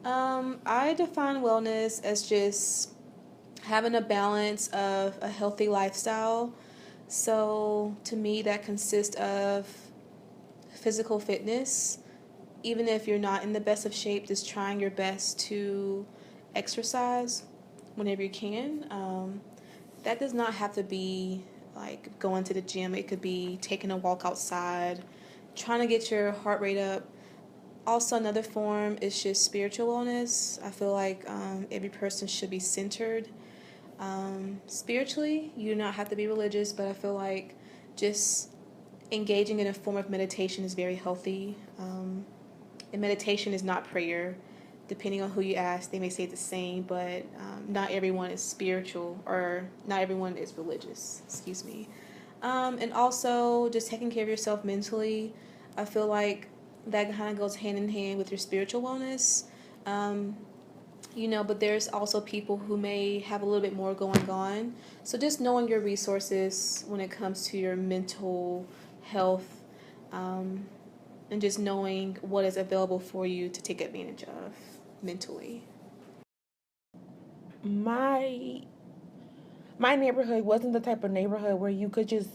I define wellness as just having a balance of a healthy lifestyle. So to me, that consists of physical fitness. Even if you're not in the best of shape, just trying your best to exercise whenever you can. That does not have to be like going to the gym. It could be taking a walk outside, trying to get your heart rate up. Also, another form is just spiritual wellness. I feel like every person should be centered spiritually. You do not have to be religious, but I feel like just engaging in a form of meditation is very healthy. And meditation is not prayer. Depending on who you ask, they may say the same, but not everyone is spiritual or not everyone is religious. Excuse me. And also, just taking care of yourself mentally. I feel like that kind of goes hand in hand with your spiritual wellness. Um, but there's also people who may have a little bit more going on. So just knowing your resources when it comes to your mental health, um, and just knowing what is available for you to take advantage of mentally. My my neighborhood wasn't the type of neighborhood where you could just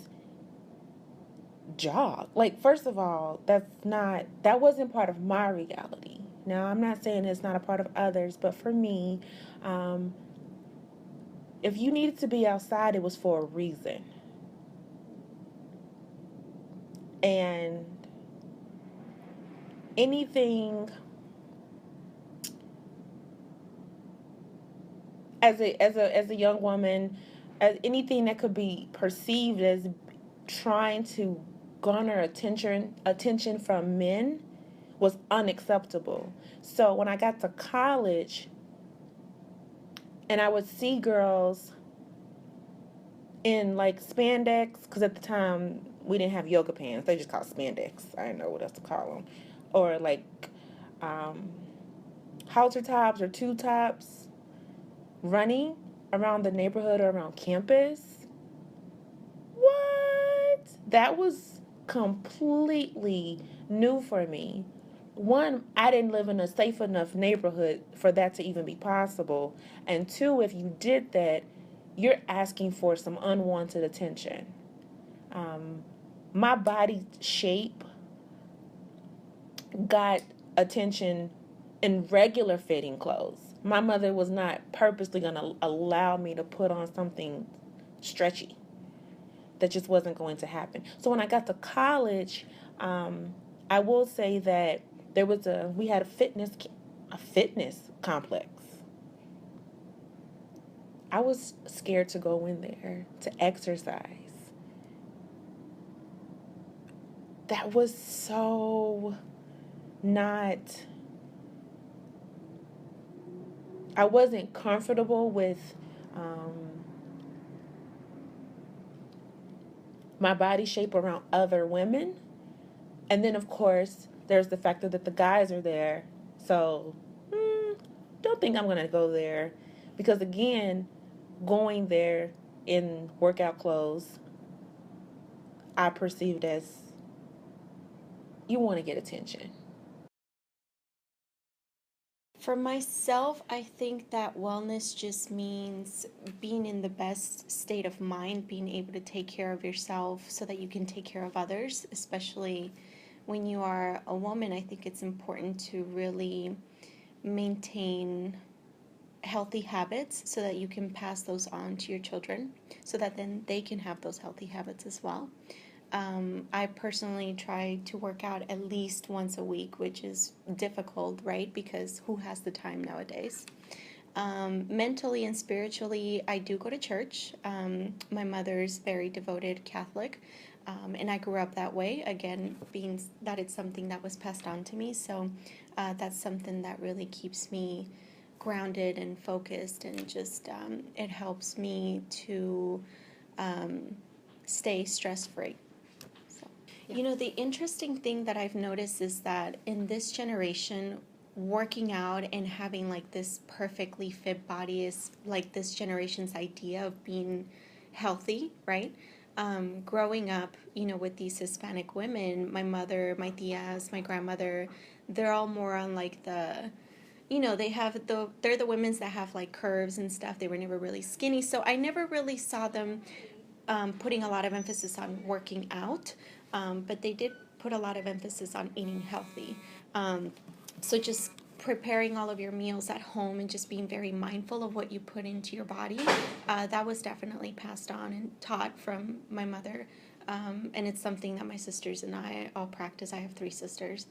jog. Like, first of all, that wasn't part of my reality. Now, I'm not saying it's not a part of others, but for me, um, if you needed to be outside, it was for a reason. And anything as a young woman, as anything that could be perceived as trying to garner attention from men was unacceptable. So when I got to college and I would see girls in like spandex, because at the time we didn't have yoga pants, they just called spandex. I didn't know what else to call them, or like um, halter tops or two tops, running around the neighborhood or around campus. What? That was completely new for me. One, I didn't live in a safe enough neighborhood for that to even be possible. And two, if you did that, you're asking for some unwanted attention. Um, my body shape got attention in regular fitting clothes. My mother was not purposely going to allow me to put on something stretchy. That just wasn't going to happen. So when I got to college, I will say that we had a fitness complex. I was scared to go in there to exercise. That was so not. I wasn't comfortable with um, my body shape around other women. And then, of course, there's the factor that the guys are there. So, don't think I'm going to go there. Because, again, going there in workout clothes, I perceived as you want to get attention. For myself, I think that wellness just means being in the best state of mind, being able to take care of yourself so that you can take care of others, especially when you are a woman. I think it's important to really maintain healthy habits so that you can pass those on to your children so that then they can have those healthy habits as well. I personally try to work out at least once a week, which is difficult, right? Because who has the time nowadays? Mentally and spiritually, I do go to church. My mother's very devoted Catholic, and I grew up that way. Again, being that it's something that was passed on to me, so that's something that really keeps me grounded and focused, and just it helps me to um, stay stress free. So, the interesting thing that I've noticed is that in this generation, working out and having like this perfectly fit body is like this generation's idea of being healthy, right? Growing up, with these Hispanic women, my mother, my tias, my grandmother, they're all more on like the they're the women's that have like curves and stuff. They were never really skinny, so I never really saw them putting a lot of emphasis on working out, but they did put a lot of emphasis on eating healthy. So just preparing all of your meals at home and just being very mindful of what you put into your body, that was definitely passed on and taught from my mother. And it's something that my sisters and I all practice. I have 3 sisters.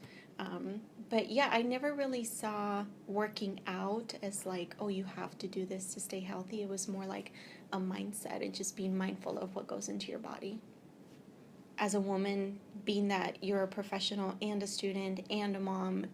But yeah, I never really saw working out as like, oh, you have to do this to stay healthy. It was more like a mindset and just being mindful of what goes into your body. As a woman, being that you're a professional and a student and a mom,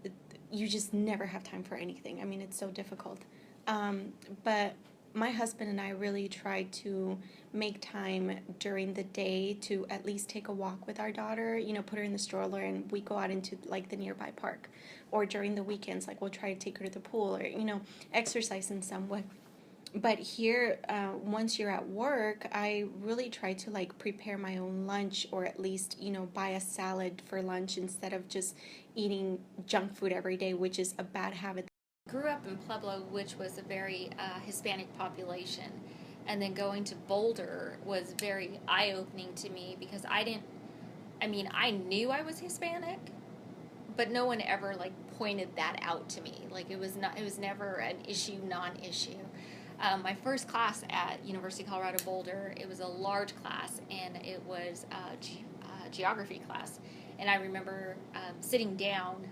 you just never have time for anything. I mean, it's so difficult. But my husband and I really try to make time during the day to at least take a walk with our daughter, put her in the stroller and we go out into like the nearby park. Or during the weekends, like we'll try to take her to the pool or, exercise in some way. But here, once you're at work, I really try to like prepare my own lunch or at least, buy a salad for lunch instead of just eating junk food every day, which is a bad habit. Grew up in Pueblo, which was a very Hispanic population, and then going to Boulder was very eye-opening to me because I knew I was Hispanic, but no one ever like pointed that out to me. Like it was never an issue, non-issue. My first class at University of Colorado Boulder, it was a large class, and it was a geography class, and I remember sitting down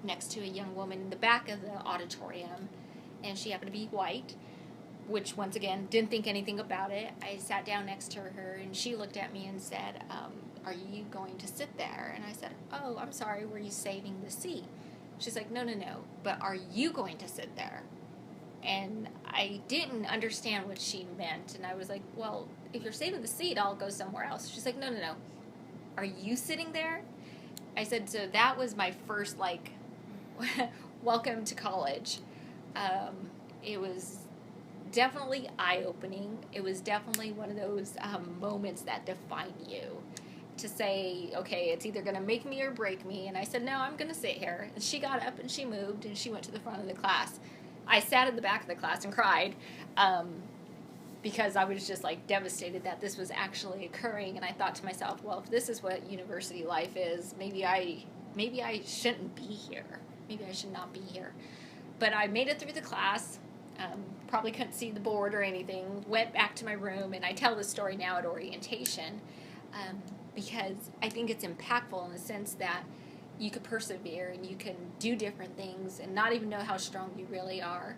next to a young woman in the back of the auditorium, and she happened to be white, which once again didn't think anything about it. I sat down next to her and she looked at me and said, are you going to sit there? And I said, oh, I'm sorry, were you saving the seat? She's like, no, but are you going to sit there? And I didn't understand what she meant, and I was like, well, if you're saving the seat, I'll go somewhere else. She's like, no, are you sitting there? I said, so that was my first like welcome to college. It was definitely eye-opening. It was definitely one of those moments that define you. To say, okay, it's either going to make me or break me. And I said, no, I'm going to sit here. And she got up and she moved and she went to the front of the class. I sat in the back of the class and cried because I was just like devastated that this was actually occurring. And I thought to myself, well, if this is what university life is, maybe I shouldn't be here. Maybe I should not be here. But I made it through the class, probably couldn't see the board or anything, went back to my room, and I tell this story now at orientation because I think it's impactful in the sense that you could persevere and you can do different things and not even know how strong you really are.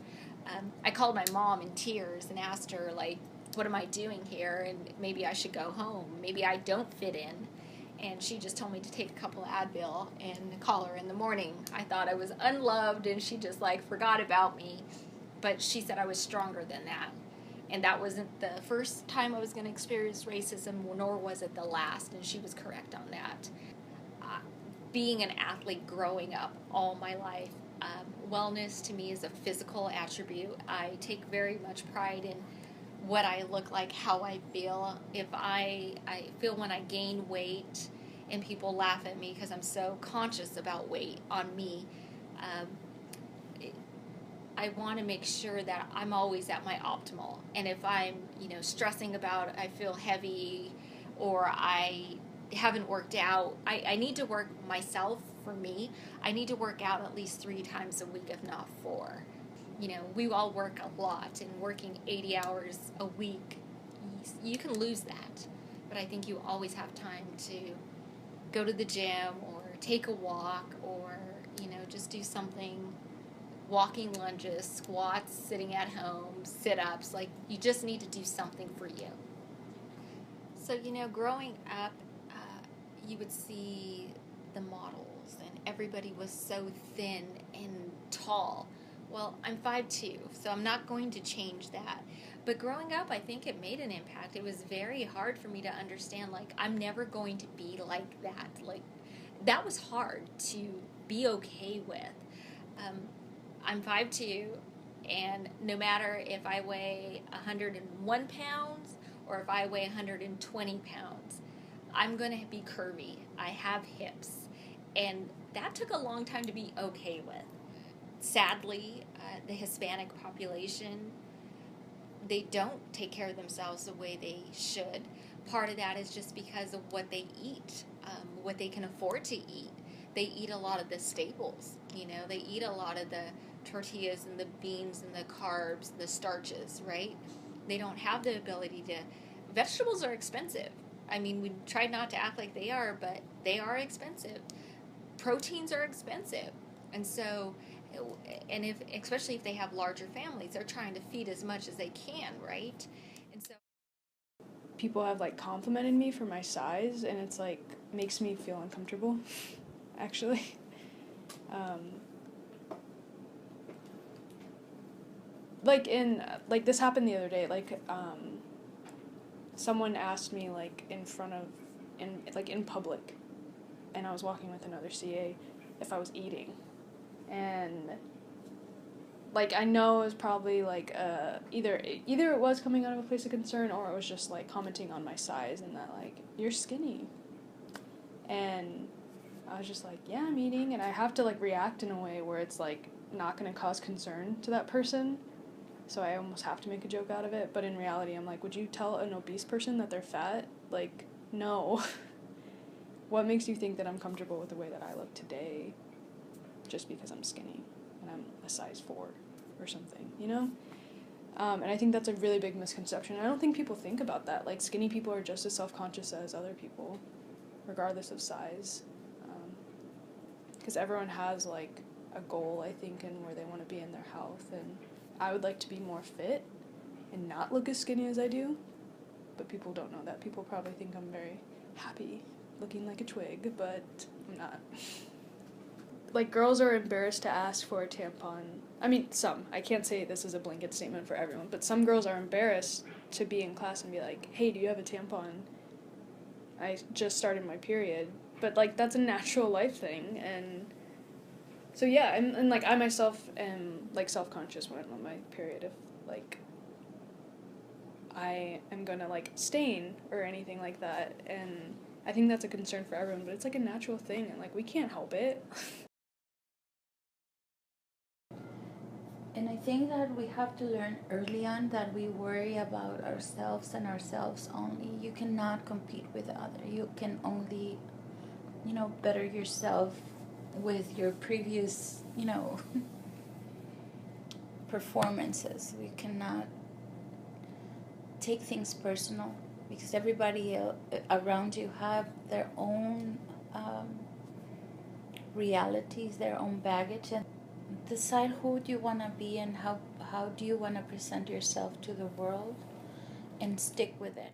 I called my mom in tears and asked her, like, what am I doing here? And maybe I should go home. Maybe I don't fit in. And she just told me to take a couple of Advil and call her in the morning. I thought I was unloved and she just like forgot about me. But she said I was stronger than that. And that wasn't the first time I was going to experience racism, nor was it the last. And she was correct on that. Being an athlete growing up all my life, wellness to me is a physical attribute. I take very much pride in what I look like, how I feel. If I feel when I gain weight and people laugh at me because I'm so conscious about weight on me, I want to make sure that I'm always at my optimal. And if I'm, stressing about I feel heavy or I haven't worked out, I need to work myself. For me, I need to work out at least 3 times a week, if not 4. We all work a lot, and working 80 hours a week, you can lose that. But I think you always have time to go to the gym or take a walk or, just do something, walking lunges, squats, sitting at home, sit-ups. Like, you just need to do something for you. So, growing up, you would see the models, and everybody was so thin and tall. Well, I'm 5'2", so I'm not going to change that. But growing up, I think it made an impact. It was very hard for me to understand, like, I'm never going to be like that. Like, that was hard to be okay with. I'm 5'2", and no matter if I weigh 101 pounds or if I weigh 120 pounds, I'm going to be curvy. I have hips. And that took a long time to be okay with. sadly, the Hispanic population, they don't take care of themselves the way they should. Part of that is just because of what they eat, what they can afford to eat. They eat a lot of the staples, they eat a lot of the tortillas and the beans and the carbs, the starches, right? They don't have the ability to. Vegetables are expensive. I mean, we try not to act like they are, but they are expensive. Proteins are expensive. And so, and especially if they have larger families, they're trying to feed as much as they can, right? And so people have like complimented me for my size, and it's like makes me feel uncomfortable actually. Like this happened the other day, someone asked me like in public, and I was walking with another CA, if I was eating, and like I know it was probably like either it was coming out of a place of concern, or it was just like commenting on my size and that like, you're skinny. And I was just like, yeah, I'm eating, and I have to like react in a way where it's like not going to cause concern to that person. So I almost have to make a joke out of it, but in reality I'm like, would you tell an obese person that they're fat? Like, no. What makes you think that I'm comfortable with the way that I look today just because I'm skinny and I'm a size 4 or something, And I think that's a really big misconception. I don't think people think about that. Like, skinny people are just as self-conscious as other people, regardless of size. Because everyone has, like, a goal, I think, in where they want to be in their health. And I would like to be more fit and not look as skinny as I do. But people don't know that. People probably think I'm very happy looking like a twig, but I'm not. Like, girls are embarrassed to ask for a tampon. I mean, some. I can't say this is a blanket statement for everyone, but some girls are embarrassed to be in class and be like, hey, do you have a tampon? I just started my period. But, like, that's a natural life thing, and so, yeah, and like, I myself am, like, self-conscious when I'm on my period if, like, I am gonna, like, stain or anything like that, and I think that's a concern for everyone, but it's, like, a natural thing, and, like, we can't help it. And I think that we have to learn early on that we worry about ourselves and ourselves only. You cannot compete with the other. You can only, better yourself with your previous, performances. We cannot take things personal because everybody around you have their own realities, their own baggage, and decide who do you want to be and how do you want to present yourself to the world, and stick with it.